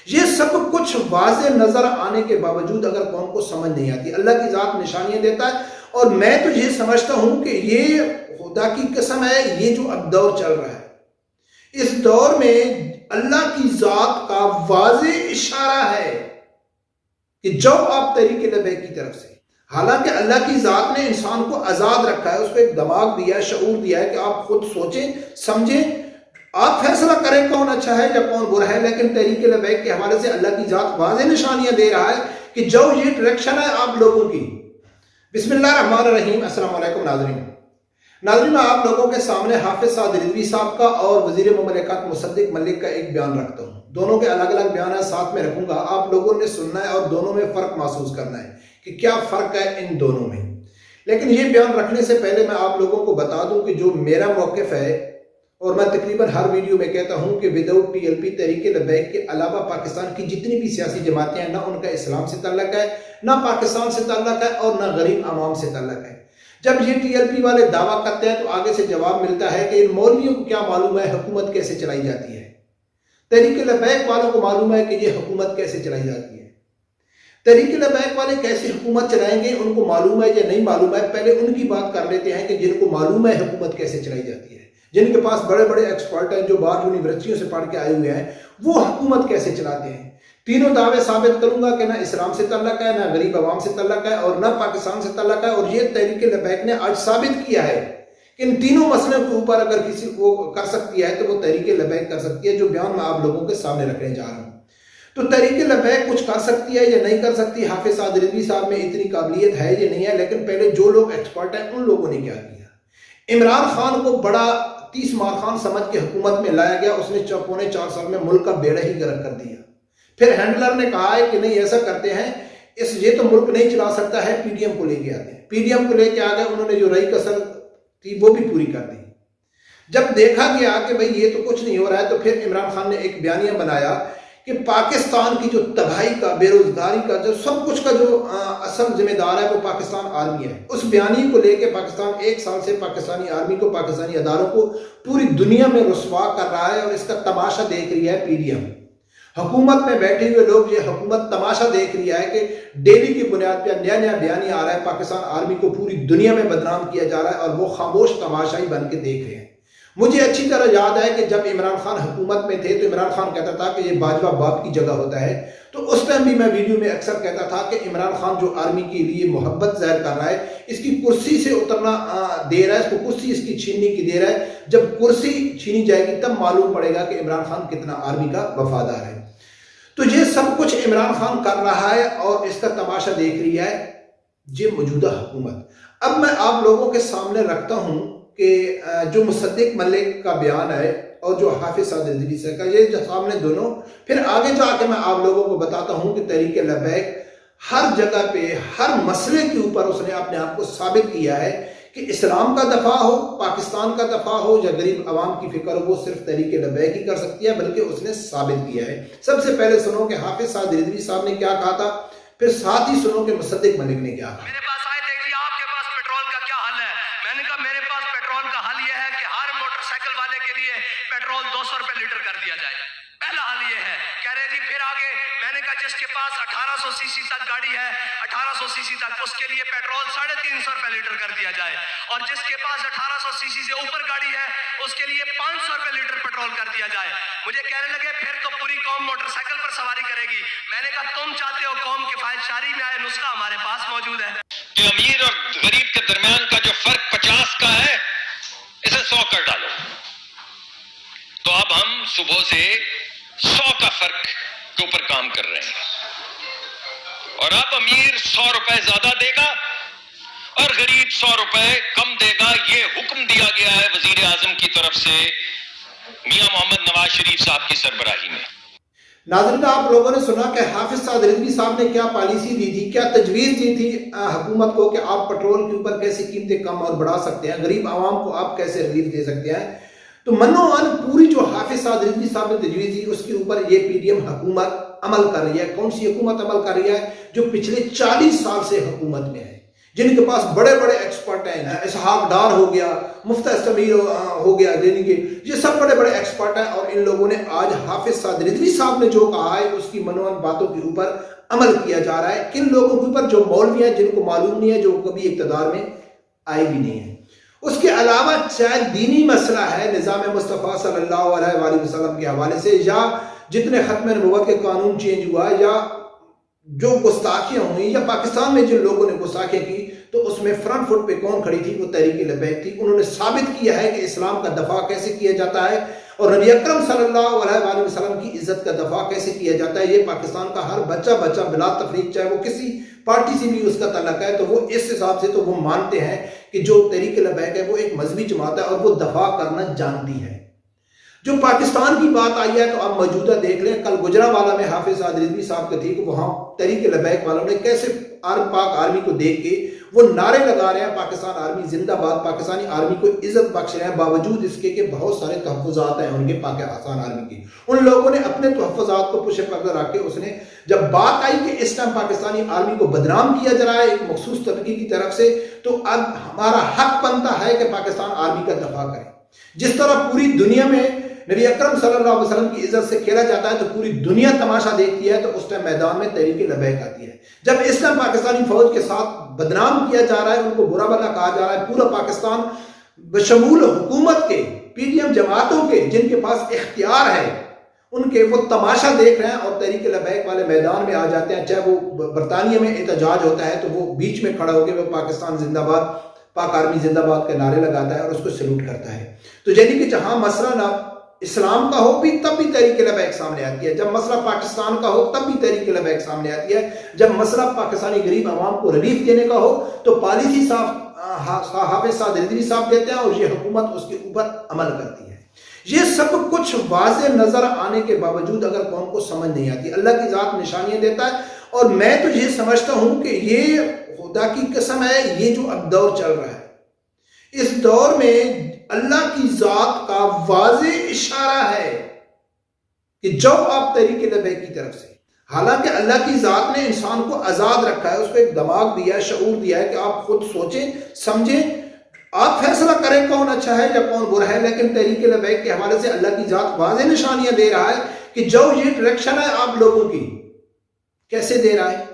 یہ سب کچھ واضح نظر آنے کے باوجود اگر قوم کو سمجھ نہیں آتی، اللہ کی ذات نشانیاں دیتا ہے، اور میں تو یہ سمجھتا ہوں کہ یہ خدا کی قسم ہے، یہ جو اب دور چل رہا ہے، اس دور میں اللہ کی ذات کا واضح اشارہ ہے کہ جاؤ آپ تحریک لبیک کی طرف سے۔ حالانکہ اللہ کی ذات نے انسان کو آزاد رکھا ہے، اس کو ایک دماغ دیا ہے، شعور دیا ہے کہ آپ خود سوچیں سمجھیں، آپ فیصلہ کریں کون اچھا ہے یا کون برا ہے، لیکن تحریک لبیک کے حوالے سے اللہ کی ذات واضح نشانیاں دے رہا ہے کہ جو یہ ڈائریکشن ہے آپ لوگوں کی۔ بسم اللہ الرحمن الرحیم۔ السلام علیکم ناظرین، میں آپ لوگوں کے سامنے حافظ سعد رضوی صاحب کا اور وزیر مملکت مصدق ملک کا ایک بیان رکھتا ہوں۔ دونوں کے الگ الگ بیانات ساتھ میں رکھوں گا، آپ لوگوں نے سننا ہے اور دونوں میں فرق محسوس کرنا ہے کہ کیا فرق ہے ان دونوں میں۔ لیکن یہ بیان رکھنے سے پہلے میں آپ لوگوں کو بتا دوں کہ جو میرا موقف ہے، اور میں تقریباً ہر ویڈیو میں کہتا ہوں کہ without T L P Tehreek Labbaik کے علاوہ پاکستان کی جتنی بھی سیاسی جماعتیں ہیں، نہ ان کا اسلام سے تعلق ہے، نہ پاکستان سے تعلق ہے، اور نہ غریب عوام سے تعلق ہے۔ جب یہ ٹی ایل پی والے دعویٰ کرتے ہیں تو آگے سے جواب ملتا ہے کہ ان مولویوں کو کیا معلوم ہے حکومت کیسے چلائی جاتی ہے۔ تحریک لبیک والوں کو معلوم ہے کہ یہ حکومت کیسے چلائی جاتی ہے۔ تحریک لبیک والے کیسے حکومت چلائیں گے ان کو معلوم ہے یا نہیں معلوم ہے، پہلے ان کی بات کر لیتے ہیں کہ جن کو معلوم ہے حکومت کیسے چلائی جاتی ہے، جن کے پاس بڑے بڑے ایکسپرٹ ہیں، جو باہر یونیورسٹیوں سے پڑھ کے آئے ہوئے ہیں، وہ حکومت کیسے چلاتے ہیں۔ تینوں دعوے ثابت کروں گا کہ نہ اسلام سے تعلق ہے، نہ غریب عوام سے تعلق ہے، اور نہ پاکستان سے تعلق ہے، اور یہ تحریک لبیک نے آج ثابت کیا ہے کہ ان تینوں مسئلوں کے اوپر اگر کسی کو کر سکتی ہے تو وہ تحریک لبیک کر سکتی ہے، جو بیان میں آپ لوگوں کے سامنے رکھنے جا رہا ہوں۔ تو تحریک لبیک کچھ کر سکتی ہے یا نہیں کر سکتی، حافظ سعد رضوی صاحب میں اتنی قابلیت ہے یا نہیں ہے، لیکن پہلے جو لوگ ایکسپرٹ ہیں ان لوگوں نے کیا کیا۔ عمران خان کو بڑا 30 مار خان سمجھ کے حکومت میں لایا گیا، اس نے 4.25 سال میں ملک کا بیڑا ہی غرق کر دیا۔ پھر ہینڈلر نے کہا ہے کہ نہیں ایسا کرتے ہیں، یہ تو ملک نہیں چلا سکتا ہے، پی ڈی ایم کو لے کے آتے ہیں۔ پی ڈی ایم کو لے کے آ گئے، انہوں نے جو رہی کسر تھی وہ بھی پوری کر دی۔ جب دیکھا گیا کہ بھئی یہ تو کچھ نہیں ہو رہا ہے، تو پھر عمران خان نے ایک بیانیہ بنایا کہ پاکستان کی جو تباہی کا، بے روزگاری کا، جو سب کچھ کا جو اصل ذمہ دار ہے وہ پاکستان آرمی ہے۔ اس بیانیے کو لے کے پاکستان 1 سال سے پاکستانی آرمی کو، پاکستانی اداروں کو پوری دنیا میں رسوا کر رہا ہے، اور اس کا تماشا دیکھ رہی ہے پی ڈی ایم۔ حکومت میں بیٹھے ہوئے لوگ، یہ حکومت تماشا دیکھ رہی ہے کہ ڈیلی کی بنیاد پہ نیا نیا بیانیہ آ رہا ہے، پاکستان آرمی کو پوری دنیا میں بدنام کیا جا رہا ہے، اور وہ خاموش تماشائی بن کے دیکھ رہے ہیں۔ مجھے اچھی طرح یاد ہے کہ جب عمران خان حکومت میں تھے تو عمران خان کہتا تھا کہ یہ باجوہ باپ کی جگہ ہوتا ہے، تو اس ٹائم بھی میں ویڈیو میں اکثر کہتا تھا کہ عمران خان جو آرمی کے لیے محبت ظاہر کر رہا ہے، اس کی کرسی سے اترنا دے رہا ہے، اس کو کرسی اس کی چھیننے کی دے رہا ہے۔ جب کرسی چھینی جائے گی تب معلوم پڑے گا کہ عمران خان کتنا آرمی کا وفادار ہے۔ تو یہ سب کچھ عمران خان کر رہا ہے اور اس کا تماشا دیکھ رہی ہے یہ موجودہ حکومت۔ اب میں آپ لوگوں کے سامنے رکھتا ہوں کہ جو مصدق ملک کا بیان ہے اور جو حافظ سعد رضوی صاحب کا، یہ جو سامنے دونوں، پھر آگے جا کے میں آپ لوگوں کو بتاتا ہوں کہ تحریک لبیک ہر جگہ پہ ہر مسئلے کے اوپر اس نے اپنے آپ کو ثابت کیا ہے کہ اسلام کا دفاع ہو، پاکستان کا دفاع ہو یا غریب عوام کی فکر ہو، وہ صرف تحریک لبیک ہی کر سکتی ہے، بلکہ اس نے ثابت کیا ہے۔ سب سے پہلے سنو کہ حافظ سعد رضوی صاحب نے کیا کہا تھا، پھر ساتھ ہی سنو کہ مصدق ملک نے کیا کہا۔ میرے پاس آئے تھے کہ آپ کے پاس پیٹرول کا کیا حل ہے؟ میں نے کہا میرے پاس پیٹرول کا حل یہ ہے کہ ہر موٹر سائیکل والے کے لیے پیٹرول 200 روپے لیٹر کر دیا جائے۔ پہلا حل یہ ہے۔ کہہ رہے جی پھر آگے، میں نے کہا جس کے پاس 1800 سی سی تک گاڑی ہے، 1800 سی سی تک، اس کے لیے پیٹرول 350 روپے لیٹر کر دیا جائے، اور جس کے پاس 1800 سی سی سے اوپر گاڑی ہے اس کے لیے 500 روپے لیٹر پیٹرول کر دیا جائے۔ مجھے کہنے لگے پھر تو پوری قوم موٹر سائیکل پر سواری کرے گی۔ میں نے کہا تم چاہتے ہو قوم کفایت شاری میں آئے، نسخہ ہمارے پاس موجود ہے کہ امیر اور غریب کے درمیان کا جو فرق 50 کا ہے اسے 100 کر ڈالو، تو اب ہم صبح سے 100 کا فرق کے اوپر کام کر رہے ہیں، اور اب امیر 100 روپے زیادہ دے گا اور غریب 100 روپے کم دے گا۔ یہ حکم دیا گیا ہے وزیر اعظم کی طرف سے میاں محمد نواز شریف صاحب کی سربراہی میں۔ ناظرین، آپ لوگوں نے سنا کہ حافظ سعد رضوی صاحب نے کیا پالیسی دی تھی، کیا تجویز دی تھی حکومت کو کہ آپ پیٹرول کے اوپر کیسے قیمتیں کم اور بڑھا سکتے ہیں، غریب عوام کو آپ کیسے ریلیف دے سکتے ہیں۔ تو منو ان پوری جو حافظ سعد رضوی صاحب نے تجویز دی، اس کے اوپر یہ پی ڈی ایم حکومت عمل کر رہی ہے۔ کون سی حکومت عمل کر رہی ہے؟ جو پچھلے 40 سال سے حکومت میں ہے۔ جن کے پاس بڑے بڑے ایکسپرٹ ہیں، اسحاق ڈار ہو گیا، مفتہ سمیر ہو گیا، یعنی کہ یہ سب بڑے بڑے ایکسپرٹ ہیں، اور ان لوگوں نے آج حافظ سعد رضوی صاحب نے جو کہا ہے اس کی منوان باتوں کے اوپر عمل کیا جا رہا ہے۔ کن لوگوں کے اوپر؟ جو مولوی ہیں، جن کو معلوم نہیں ہے، جو کبھی اقتدار میں آئے بھی نہیں ہیں۔ اس کے علاوہ چاہے دینی مسئلہ ہے نظام مصطفیٰ صلی اللہ علیہ وآلہ وسلم کے حوالے سے، یا جتنے ختم نبوت کے قانون چینج ہوا، یا جو گستاخیاں ہوئیں، یا پاکستان میں جن لوگوں نے گستاخیاں کی، تو اس میں فرنٹ فٹ پہ کون کھڑی تھی؟ وہ تحریک لبیک تھی۔ انہوں نے ثابت کیا ہے کہ اسلام کا دفاع کیسے کیا جاتا ہے، اور نبی اکرم صلی اللہ علیہ وآلہ وسلم کی عزت کا دفاع کیسے کیا جاتا ہے۔ یہ پاکستان کا ہر بچہ بلا تفریق، چاہے وہ کسی پارٹی سے بھی اس کا تعلق ہے، تو وہ اس حساب سے تو وہ مانتے ہیں کہ جو تحریک لبیک ہے وہ ایک مذہبی جماعت ہے، اور وہ دفاع کرنا جانتی ہے۔ جو پاکستان کی بات آئی ہے تو آپ موجودہ دیکھ لیں، کل گجرانوالہ میں حافظ سعد رضوی صاحب کے تھی کہ وہاں تحریک لبیک والوں نے کیسے پاک آرمی کو دیکھ کے وہ نعرے لگا رہے ہیں، پاکستان آرمی زندہ باد، پاکستانی آرمی کو عزت بخش رہے ہیں، باوجود اس کے کہ بہت سارے تحفظات ہیں ان کے پاکستان آرمی کی۔ ان لوگوں نے اپنے تحفظات کو پشت پردہ رکھ کے، اس نے جب بات آئی کہ اس ٹائم پاکستانی آرمی کو بدنام کیا جا رہا ہے ایک مخصوص طبقے کی طرف سے، تو اب ہمارا حق بنتا ہے کہ پاکستان آرمی کا دفاع کریں۔ جس طرح پوری دنیا میں نبی اکرم صلی اللہ علیہ وسلم کی عزت سے کھیلا جاتا ہے، تو پوری دنیا تماشا دیکھتی ہے، تو اس ٹائم میدان میں تحریک لبیک آتی ہے۔ جب اس ٹائم پاکستانی فوج کے ساتھ بدنام کیا جا رہا ہے، ان کو برا بھلا کہا جا رہا ہے، پورا پاکستان بشمول حکومت کے، پی ڈی ایم جماعتوں کے جن کے پاس اختیار ہے، ان کے وہ تماشا دیکھ رہے ہیں، اور تحریک لبیک والے میدان میں آ جاتے ہیں۔ چاہے وہ برطانیہ میں احتجاج ہوتا ہے تو وہ بیچ میں کھڑا ہو کے وہ پاکستان زندہ باد، پاک آرمی زندہ باد کے نعرے لگاتا ہے اور اس کو سلوٹ کرتا ہے۔ تو یعنی کہ جہاں مسئلہ نہ اسلام کا ہو بھی تب بھی تحریک لبیک سامنے آتی ہے، جب مسئلہ پاکستان کا ہو تب بھی تحریک لبیک سامنے آتی ہے، جب مسئلہ پاکستانی غریب عوام کو ریلیف دینے کا ہو تو پالیسی حافظ سعد رضوی صاحب دیتے ہیں، اور یہ حکومت اس کے اوپر عمل کرتی ہے۔ یہ سب کچھ واضح نظر آنے کے باوجود اگر قوم کو سمجھ نہیں آتی، اللہ کی ذات نشانیاں دیتا ہے، اور میں تو یہ سمجھتا ہوں کہ یہ خدا کی قسم ہے، یہ جو اب دور چل رہا ہے، اس دور میں اللہ کی ذات کا واضح اشارہ ہے کہ جاؤ آپ تحریک لبیک کی طرف سے۔ حالانکہ اللہ کی ذات نے انسان کو آزاد رکھا ہے، اس کو ایک دماغ دیا ہے، شعور دیا ہے کہ آپ خود سوچیں سمجھیں، آپ فیصلہ کریں کون اچھا ہے یا کون برا ہے۔ لیکن تحریک لبیک کے حوالے سے اللہ کی ذات واضح نشانیاں دے رہا ہے کہ جو یہ ڈائریکشن ہے آپ لوگوں کی، کیسے دے رہا ہے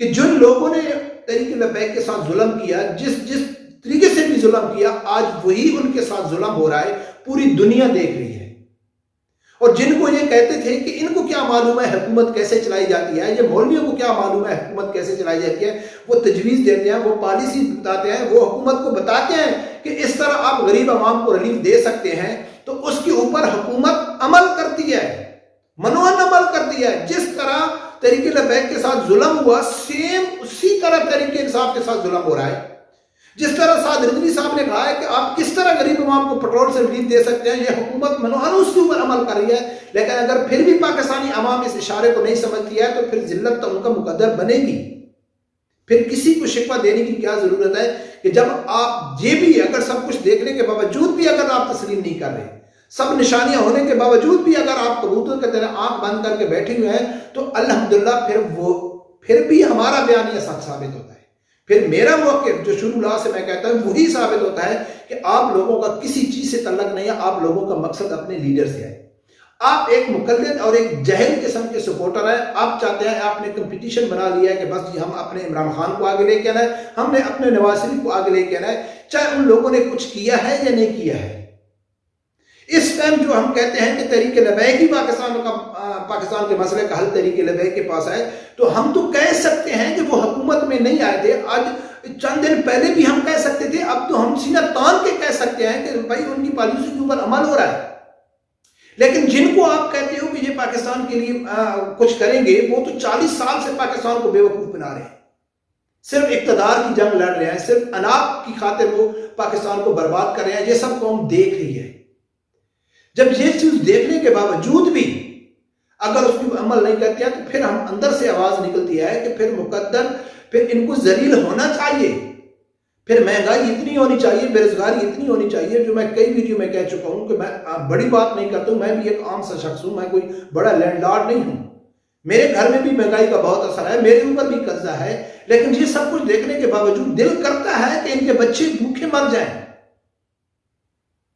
کہ جن لوگوں نے تحریک لبیک کے ساتھ ظلم کیا، جس طریقے سے بھی ظلم کیا، آج وہی ان کے ساتھ ظلم ہو رہا ہے، پوری دنیا دیکھ رہی ہے۔ اور جن کو یہ کہتے تھے کہ ان کو کیا معلوم ہے حکومت کیسے چلائی جاتی ہے، یہ مولویوں کو کیا معلوم ہے حکومت کیسے چلائی جاتی ہے، وہ تجویز دیتے ہیں، وہ پالیسی بتاتے ہیں، وہ حکومت کو بتاتے ہیں کہ اس طرح آپ غریب عوام کو ریلیف دے سکتے ہیں، تو اس کے اوپر حکومت عمل کرتی ہے، منوان عمل کرتی ہے۔ جس طرح تحریک لبیک کے ساتھ ظلم ہوا، سیم اسی طرح تحریک انصاف کے ساتھ ظلم ہو رہا ہے۔ جس طرح سعد رضوی صاحب نے کہا ہے کہ آپ کس طرح غریب عوام کو پیٹرول سے ریلیف دے سکتے ہیں، یہ حکومت منوان اس کے اوپر عمل کر رہی ہے۔ لیکن اگر پھر بھی پاکستانی عوام اس اشارے کو نہیں سمجھتی ہے تو پھر ذلت تو ان کا مقدر بنے گی۔ پھر کسی کو شکوہ دینے کی کیا ضرورت ہے کہ جب آپ یہ بھی اگر سب کچھ دیکھنے کے باوجود بھی اگر آپ تسلیم نہیں کر رہے، سب نشانیاں ہونے کے باوجود بھی اگر آپ کبوتر کی طرح آنکھ بند کر کے بیٹھے ہوئے ہیں، تو الحمدللہ پھر بھی ہمارا بیان یہ سچ ثابت ہوتا ہے۔ پھر میرا موقف جو شروع لا سے میں کہتا ہوں وہی ثابت ہوتا ہے کہ آپ لوگوں کا کسی چیز سے تعلق نہیں ہے، آپ لوگوں کا مقصد اپنے لیڈر سے ہے۔ آپ ایک مقلد اور ایک جہل قسم کے سپورٹر ہیں، آپ چاہتے ہیں، آپ نے کمپٹیشن بنا لیا ہے کہ بس جی ہم اپنے عمران خان کو آگے لے کے آنا ہے، ہم نے اپنے نواز شریف کو آگے لے کے آنا ہے، چاہے ان لوگوں نے کچھ کیا ہے یا نہیں کیا ہے۔ اس ٹائم جو ہم کہتے ہیں کہ تحریک لبیک ہی پاکستان کے مسئلے کا حل تحریک لبیک کے پاس آئے، تو ہم تو کہہ سکتے ہیں کہ وہ حکومت میں نہیں آئے تھے، آج چند دن پہلے بھی ہم کہہ سکتے تھے، اب تو ہم سینہ تان کے کہہ سکتے ہیں کہ بھائی ان کی پالیسی کے اوپر عمل ہو رہا ہے۔ لیکن جن کو آپ کہتے ہو کہ یہ پاکستان کے لیے کچھ کریں گے، وہ تو 40 سال سے پاکستان کو بے وقوف بنا رہے ہیں، صرف اقتدار کی جنگ لڑ رہے ہیں، صرف اناپ کی خاطر وہ پاکستان کو برباد کر رہے ہیں۔ یہ سب قوم دیکھ رہی ہے۔ جب یہ چیز دیکھنے کے باوجود بھی اگر اس کی عمل نہیں کرتی ہے، تو پھر ہم اندر سے آواز نکلتی ہے کہ پھر مقدر، پھر ان کو ذلیل ہونا چاہیے، پھر مہنگائی اتنی ہونی چاہیے، بے روزگاری اتنی ہونی چاہیے، جو میں کئی ویڈیو میں کہہ چکا ہوں کہ میں بڑی بات نہیں کرتا ہوں، میں بھی ایک عام سا شخص ہوں، میں کوئی بڑا لینڈ لارڈ نہیں ہوں، میرے گھر میں بھی مہنگائی کا بہت اثر ہے, میرے اوپر بھی قرضہ ہے, لیکن یہ سب کچھ دیکھنے کے باوجود دل کرتا ہے کہ ان کے بچے بھوکے مر جائیں,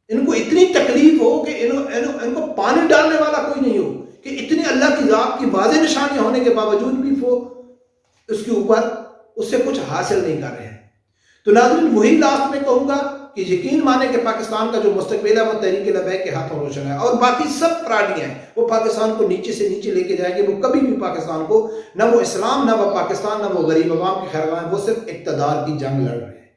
ان کو اتنی تکلیف ہو کہ ان کو پانی ڈالنے والا کوئی نہیں ہو, کہ اتنی اللہ کی ذات کی واضح نشانیاں ہونے کے باوجود بھی وہ اس کے اوپر اس سے کچھ حاصل نہیں کر رہے ہیں. تو ناظرین وہی لاسٹ میں کہوں گا کہ یقین مانے کہ پاکستان کا جو مستقبل ہے وہ تحریک لبیک کے ہاتھوں روشن ہے, اور باقی سب فراڈیاں ہیں وہ پاکستان کو نیچے سے نیچے لے کے جائیں گے. وہ کبھی بھی پاکستان کو, نہ وہ اسلام, نہ وہ پاکستان, نہ وہ غریب عوام کے خیرخواہ ہیں, وہ صرف اقتدار کی جنگ لڑ رہے ہیں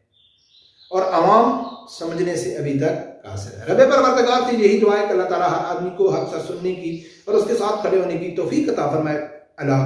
اور عوام سمجھنے سے ابھی تک قاصر ہے. رب پروردگار سے یہی دعا ہے کہ اللہ تعالیٰ ہر آدمی کو حق سے سننے کی اور اس کے ساتھ کھڑے ہونے کی توفیق عطا فرمائے. اللہ حافظ.